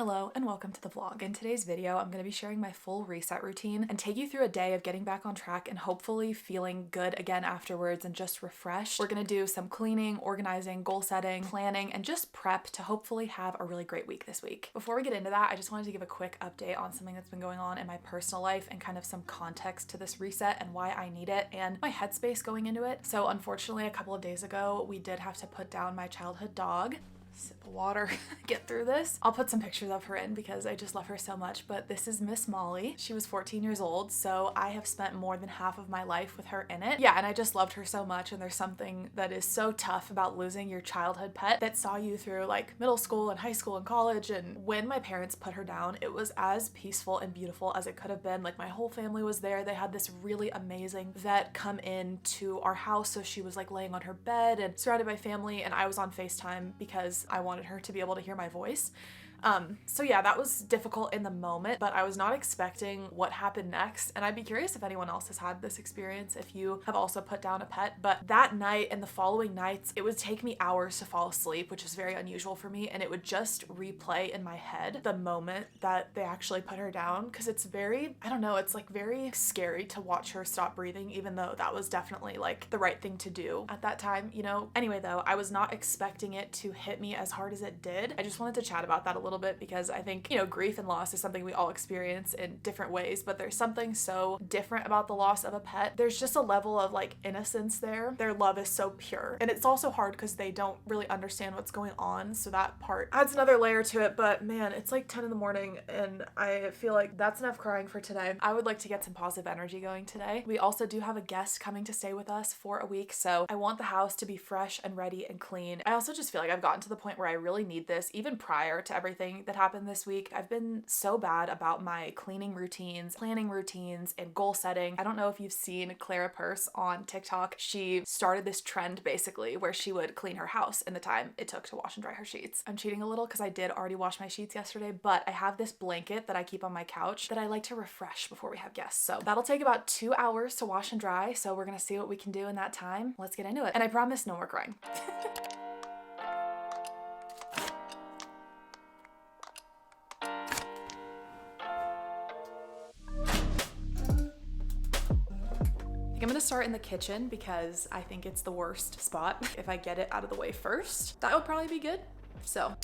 Hello and welcome to the vlog. In today's video, I'm going to be sharing my full reset routine and take you through a day of getting back on track and hopefully feeling good again afterwards and just refreshed. We're going to do some cleaning, organizing, goal setting, planning, and just prep to hopefully have a really great week this week. Before we get into that, I just wanted to give a quick update on something that's been going on in my personal life and kind of some context to this reset and why I need it and my headspace going into it. So unfortunately, a couple of days ago, we did have to put down my childhood dog. Sip of water, get through this. I'll put some pictures of her in because I just love her so much, but this is Miss Molly. She was 14 years old, so I have spent more than half of my life with her in it. Yeah, and I just loved her so much, and there's something that is so tough about losing your childhood pet that saw you through like middle school and high school and college, and when my parents put her down, it was as peaceful and beautiful as it could have been. Like my whole family was there. They had this really amazing vet come in to our house, so she was like laying on her bed and surrounded by family, and I was on FaceTime because I wanted her to be able to hear my voice. So yeah, that was difficult in the moment, but I was not expecting what happened next. And I'd be curious if anyone else has had this experience, if you have also put down a pet. But that night and the following nights, it would take me hours to fall asleep, which is very unusual for me. And it would just replay in my head the moment that they actually put her down. Because it's very, I don't know, it's like very scary to watch her stop breathing, even though that was definitely like the right thing to do at that time, you know? Anyway, though, I was not expecting it to hit me as hard as it did. I just wanted to chat about that a little bit because I think, you know, grief and loss is something we all experience in different ways, but there's something so different about the loss of a pet. There's just a level of like innocence there. Their love is so pure. And it's also hard because they don't really understand what's going on. So that part adds another layer to it. But man, it's like 10 in the morning and I feel like that's enough crying for today. I would like to get some positive energy going today. We also do have a guest coming to stay with us for a week. So I want the house to be fresh and ready and clean. I also just feel like I've gotten to the point where I really need this even prior to everything that happened this week. I've been so bad about my cleaning routines, planning routines, and goal setting. I don't know if you've seen Clara Purse on TikTok. She started this trend basically where she would clean her house in the time it took to wash and dry her sheets. I'm cheating a little because I did already wash my sheets yesterday, but I have this blanket that I keep on my couch that I like to refresh before we have guests. So that'll take about 2 hours to wash and dry. So we're gonna see what we can do in that time. Let's get into it. And I promise no more crying. I'm gonna start in the kitchen because I think it's the worst spot. If I get it out of the way first, that would probably be good. So.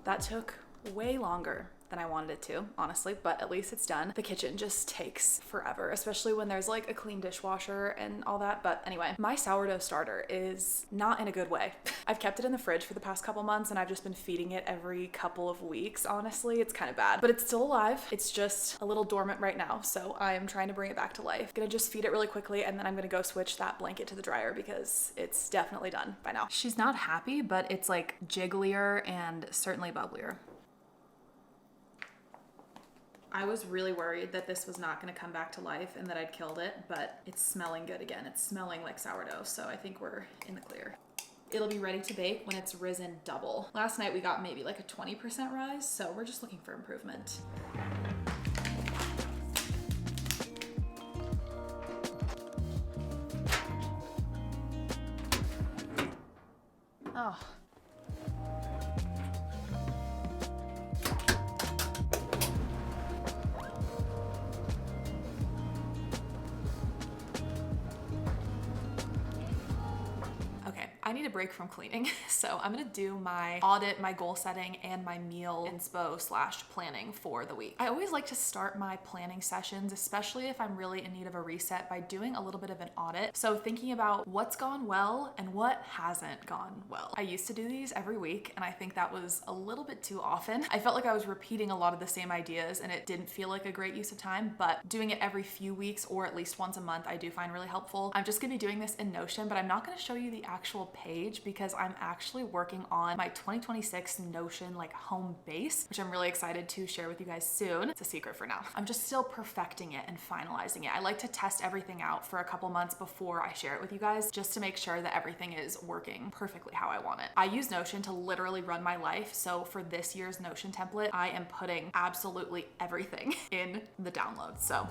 That took way longer than I wanted it to, honestly, but at least it's done. The kitchen just takes forever, especially when there's like a clean dishwasher and all that. But anyway, my sourdough starter is not in a good way. I've kept it in the fridge for the past couple months and I've just been feeding it every couple of weeks. Honestly, it's kind of bad, but it's still alive. It's just a little dormant right now. So I am trying to bring it back to life. Gonna just feed it really quickly and then I'm gonna go switch that blanket to the dryer because it's definitely done by now. She's not happy, but it's like jigglier and certainly bubblier. I was really worried that this was not going to come back to life and that I'd killed it, but it's smelling good again. It's smelling like sourdough, so I think we're in the clear. it'll be ready to bake when it's risen double. Last night we got maybe like a 20% rise, so we're just looking for improvement. Oh. I need a break from cleaning, so I'm gonna do my audit, my goal setting, and my meal inspo / planning for the week. I always like to start my planning sessions, especially if I'm really in need of a reset, by doing a little bit of an audit. So thinking about what's gone well and what hasn't gone well. I used to do these every week, and I think that was a little bit too often. I felt like I was repeating a lot of the same ideas, and it didn't feel like a great use of time, but doing it every few weeks or at least once a month, I do find really helpful. I'm just gonna be doing this in Notion, but I'm not gonna show you the actual page because I'm actually working on my 2026 Notion like home base, which I'm really excited to share with you guys soon. It's a secret for now. I'm just still perfecting it and finalizing it. I like to test everything out for a couple months before I share it with you guys, just to make sure that everything is working perfectly how I want it. I use Notion to literally run my life. So for this year's Notion template, I am putting absolutely everything in the download. So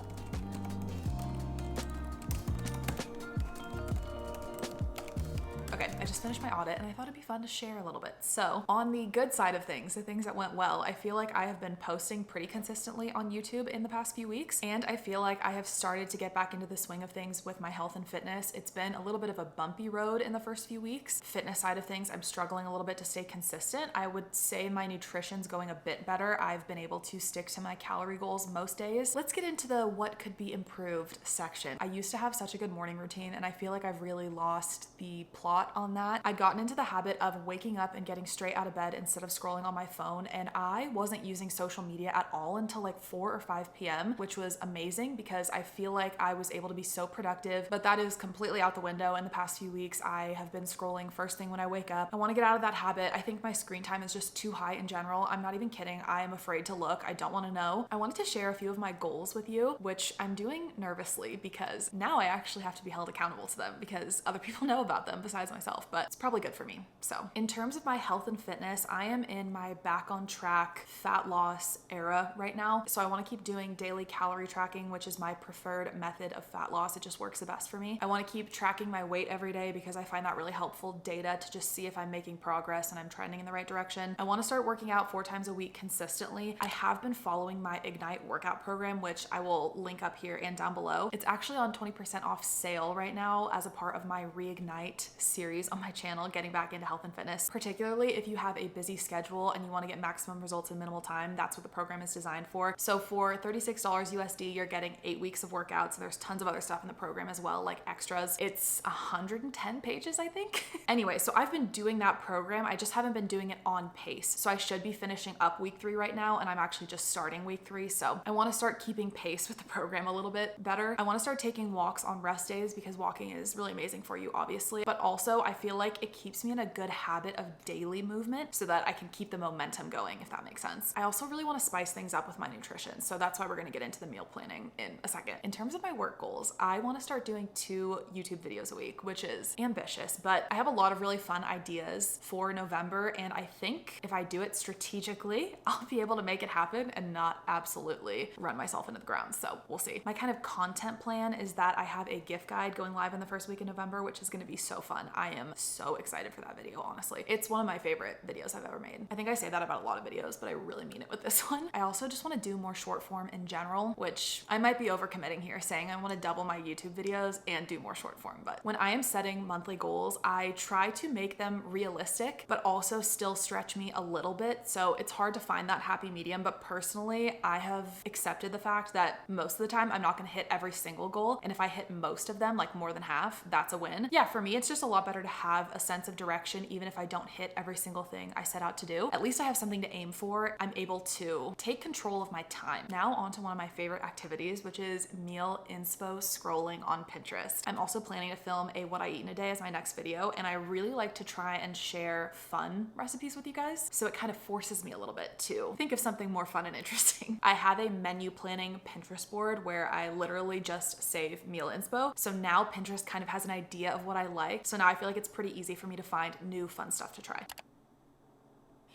okay, I just finished my audit and I thought it'd be fun to share a little bit. So on the good side of things, the things that went well, I feel like I have been posting pretty consistently on YouTube in the past few weeks, and I feel like I have started to get back into the swing of things with my health and fitness. It's been a little bit of a bumpy road in the first few weeks. Fitness side of things, I'm struggling a little bit to stay consistent. I would say my nutrition's going a bit better. I've been able to stick to my calorie goals most days. Let's get into the what could be improved section. I used to have such a good morning routine, and I feel like I've really lost the plot on that. I'd gotten into the habit of waking up and getting straight out of bed instead of scrolling on my phone, and I wasn't using social media at all until like 4 or 5 p.m., which was amazing because I feel like I was able to be so productive, but that is completely out the window. In the past few weeks, I have been scrolling first thing when I wake up. I want to get out of that habit. I think my screen time is just too high in general. I'm not even kidding. I am afraid to look. I don't want to know. I wanted to share a few of my goals with you, which I'm doing nervously because now I actually have to be held accountable to them because other people know about them besides myself, but it's probably good for me. So in terms of my health and fitness, I am in my back on track fat loss era right now. So I want to keep doing daily calorie tracking, which is my preferred method of fat loss. It just works the best for me. I want to keep tracking my weight every day because I find that really helpful data to just see if I'm making progress and I'm trending in the right direction. I want to start working out 4 times a week consistently. I have been following my Ignite workout program, which I will link up here and down below. It's actually on 20% off sale right now as a part of my Reignite series on my channel, getting back into health and fitness. Particularly if you have a busy schedule and you want to get maximum results in minimal time, that's what the program is designed for. So for $36 USD, you're getting 8 weeks of workouts. There's tons of other stuff in the program as well, like extras. It's 110 pages, I think. Anyway, so I've been doing that program. I just haven't been doing it on pace. So I should be finishing up week 3 right now, and I'm actually just starting week 3. So I want to start keeping pace with the program a little bit better. I want to start taking walks on rest days because walking is really amazing for you, obviously. But also I feel like it keeps me in a good habit of daily movement so that I can keep the momentum going, if that makes sense. I also really want to spice things up with my nutrition. So that's why we're going to get into the meal planning in a second. In terms of my work goals, I want to start doing 2 YouTube videos a week, which is ambitious, but I have a lot of really fun ideas for November. And I think if I do it strategically, I'll be able to make it happen and not absolutely run myself into the ground. So we'll see. My kind of content plan is that I have a gift guide going live in the first week of November, which is going to be so fun. I am so excited for that video, honestly. It's one of my favorite videos I've ever made. I think I say that about a lot of videos, but I really mean it with this one. I also just want to do more short form in general, which I might be overcommitting here, saying I want to double my YouTube videos and do more short form. But when I am setting monthly goals, I try to make them realistic, but also still stretch me a little bit. So it's hard to find that happy medium. But personally, I have accepted the fact that most of the time I'm not going to hit every single goal. And if I hit most of them, like more than half, that's a win. Yeah, for me, it's just a lot better to have a sense of direction, even if I don't hit every single thing I set out to do. At least I have something to aim for. I'm able to take control of my time. Now on to one of my favorite activities, which is meal inspo scrolling on Pinterest. I'm also planning to film a what I eat in a day as my next video, and I really like to try and share fun recipes with you guys. So it kind of forces me a little bit to think of something more fun and interesting. I have a menu planning Pinterest board where I literally just save meal inspo. So now Pinterest kind of has an idea of what I like. So now I feel like it's it's pretty easy for me to find new fun stuff to try.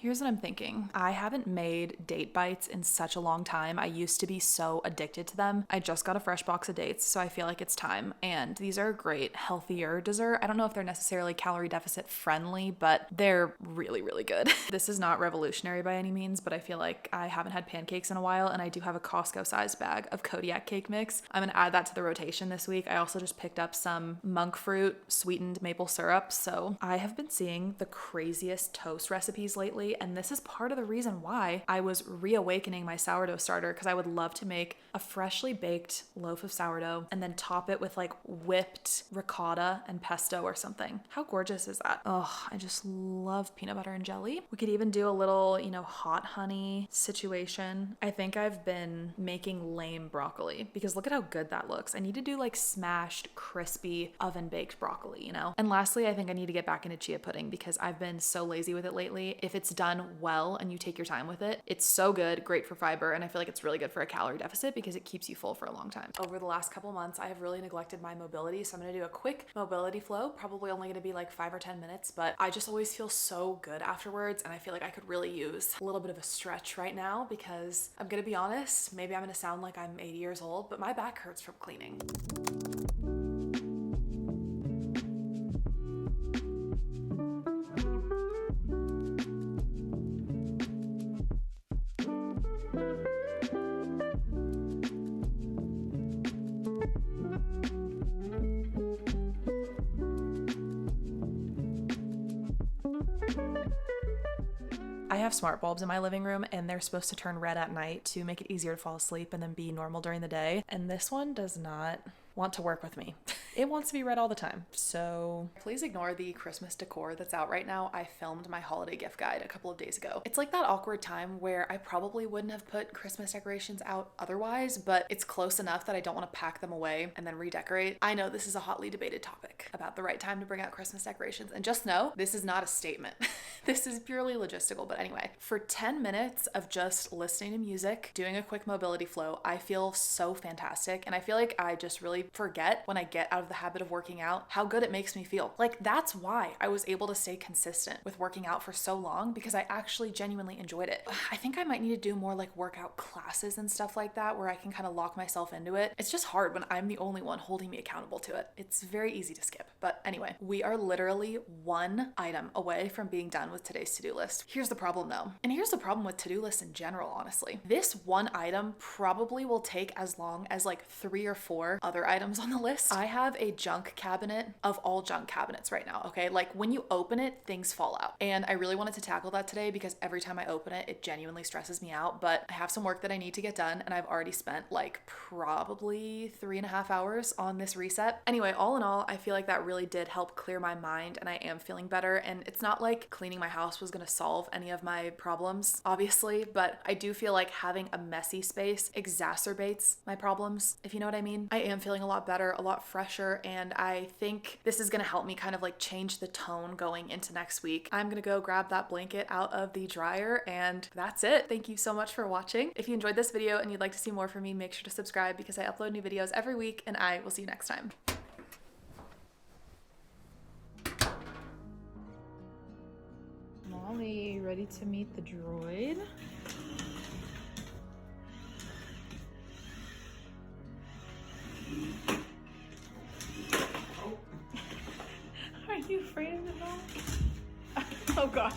Here's what I'm thinking. I haven't made date bites in such a long time. I used to be so addicted to them. I just got a fresh box of dates, so I feel like it's time. And these are a great, healthier dessert. I don't know if they're necessarily calorie deficit friendly, but they're really, really good. This is not revolutionary by any means, but I feel like I haven't had pancakes in a while, and I do have a Costco-sized bag of Kodiak cake mix. I'm gonna add that to the rotation this week. I also just picked up some monk fruit sweetened maple syrup. So I have been seeing the craziest toast recipes lately, and this is part of the reason why I was reawakening my sourdough starter, because I would love to make a freshly baked loaf of sourdough and then top it with like whipped ricotta and pesto or something. How gorgeous is that? Oh, I just love peanut butter and jelly. We could even do a little, hot honey situation. I think I've been making lame broccoli because look at how good that looks. I need to do like smashed, crispy, oven baked broccoli, And lastly, I think I need to get back into chia pudding because I've been so lazy with it lately. If it's done well and you take your time with it, it's so good, great for fiber, and I feel like it's really good for a calorie deficit because it keeps you full for a long time. Over the last couple months, I have really neglected my mobility, so I'm gonna do a quick mobility flow, probably only gonna be like 5 or 10 minutes, but I just always feel so good afterwards, and I feel like I could really use a little bit of a stretch right now because I'm gonna be honest, maybe I'm gonna sound like I'm 80 years old, but my back hurts from cleaning. I have smart bulbs in my living room and they're supposed to turn red at night to make it easier to fall asleep and then be normal during the day. And this one does not want to work with me. It wants to be red all the time. So please ignore the Christmas decor that's out right now. I filmed my holiday gift guide a couple of days ago. It's like that awkward time where I probably wouldn't have put Christmas decorations out otherwise, but it's close enough that I don't want to pack them away and then redecorate. I know this is a hotly debated topic about the right time to bring out Christmas decorations, and just know this is not a statement. This is purely logistical. But anyway, for 10 minutes of just listening to music, doing a quick mobility flow, I feel so fantastic. And I feel like I just really forget when I get out of the habit of working out how good it makes me feel. Like that's why I was able to stay consistent with working out for so long, because I actually genuinely enjoyed it. I think I might need to do more like workout classes and stuff like that where I can kind of lock myself into it. It's just hard when I'm the only one holding me accountable to it. It's very easy to skip. But anyway, we are literally one item away from being done with today's to-do list. Here's the problem though, and here's the problem with to-do lists in general, honestly. This one item probably will take as long as like 3 or 4 other items on the list. I have a junk cabinet of all junk cabinets right now, okay? Like when you open it, things fall out. And I really wanted to tackle that today because every time I open it, it genuinely stresses me out, but I have some work that I need to get done and I've already spent like probably 3.5 hours on this reset. Anyway, all in all, I feel like that really did help clear my mind and I am feeling better. And it's not like cleaning my house was gonna solve any of my problems, obviously, but I do feel like having a messy space exacerbates my problems, if you know what I mean. I am feeling a lot better, a lot fresher, and I think this is gonna help me kind of like change the tone going into next week. I'm gonna go grab that blanket out of the dryer and that's it. Thank you so much for watching. If you enjoyed this video and you'd like to see more from me, make sure to subscribe because I upload new videos every week, and I will see you next time. Molly, ready to meet the droid? Are you afraid of it all? Oh gosh.